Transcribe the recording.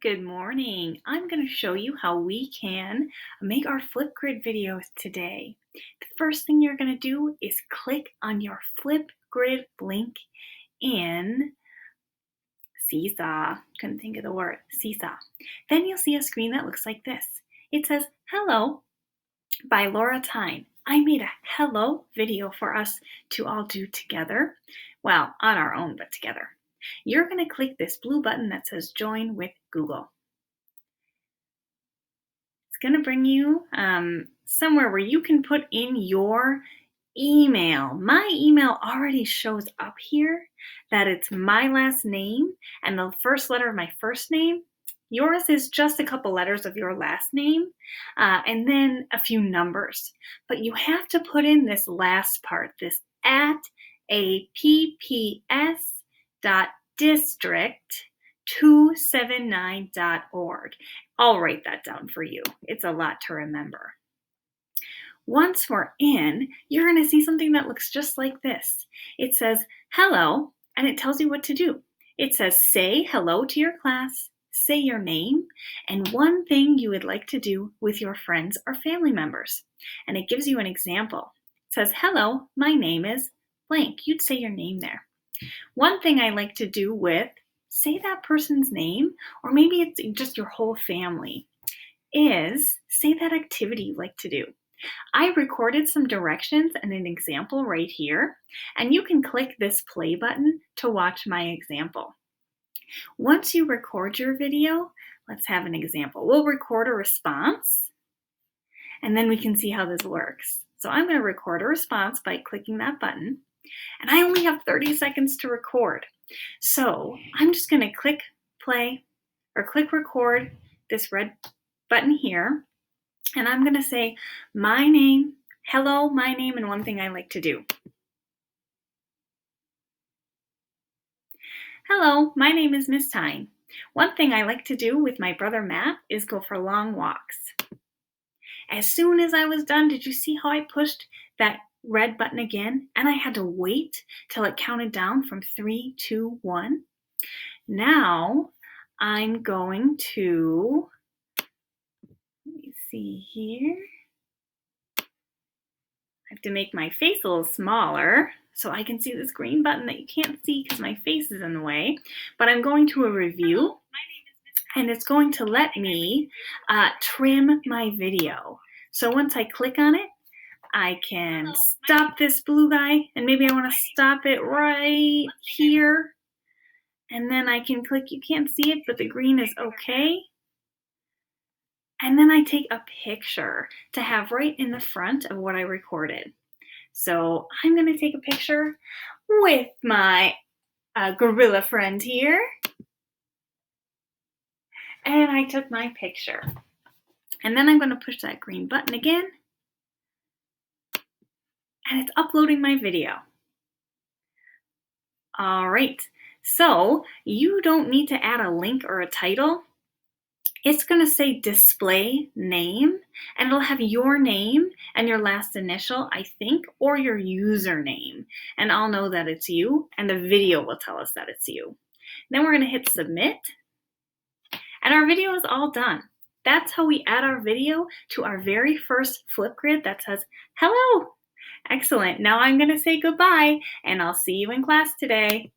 Good morning. I'm going to show you how we can make our Flipgrid videos today. The first thing you're going to do is click on your Flipgrid link in Seesaw. Couldn't think of the word, Seesaw. Then you'll see a screen that looks like this. It says, Hello by Laura Tyne. I made a hello video for us to all do together. Well, on our own, but together. You're going to click this blue button that says Join with Google. It's going to bring you somewhere where you can put in your email. My email already shows up here that it's my last name and the first letter of my first name. Yours is just a couple letters of your last name and then a few numbers. But you have to put in this last part, this at apps.district279.org. I'll write that down for you. It's a lot to remember. Once we're in, you're going to see something that looks just like this. It says hello, and it tells you what to do. It says say hello to your class, say your name, and one thing you would like to do with your friends or family members. And it gives you an example. It says, hello, my name is blank. You'd say your name there. One thing I like to do with, say that person's name, or maybe it's just your whole family, is say that activity you like to do. I recorded some directions and an example right here, and you can click this play button to watch my example. Once you record your video, let's have an example. We'll record a response, and then we can see how this works. So I'm going to record a response by clicking that button, and I only have 30 seconds to record. So I'm just going to click play or click record this red button here, and I'm going to say my name, hello, my name, and one thing I like to do. Hello, my name is Miss Tyne. One thing I like to do with my brother Matt is go for long walks. As soon as I was done, did you see how I pushed that red button again? And I had to wait till it counted down from 3, 2, 1. Now I'm going to, let me see here. I have to make my face a little smaller so I can see this green button that you can't see because my face is in the way. But I'm going to a review, and it's going to let me trim my video. So once I click on it, I can stop this blue guy, and maybe I want to stop it right here. And then I can click, you can't see it, but the green is okay. And then I take a picture to have right in the front of what I recorded. So I'm going to take a picture with my gorilla friend here. And I took my picture. And then I'm going to push that green button again. And it's uploading my video. All right, so you don't need to add a link or a title. It's going to say display name, and it'll have your name and your last initial, I think, or your username. And I'll know that it's you, and the video will tell us that it's you. Then we're going to hit submit, and our video is all done. That's how we add our video to our very first Flipgrid that says, hello. Excellent. Now I'm going to say goodbye, and I'll see you in class today.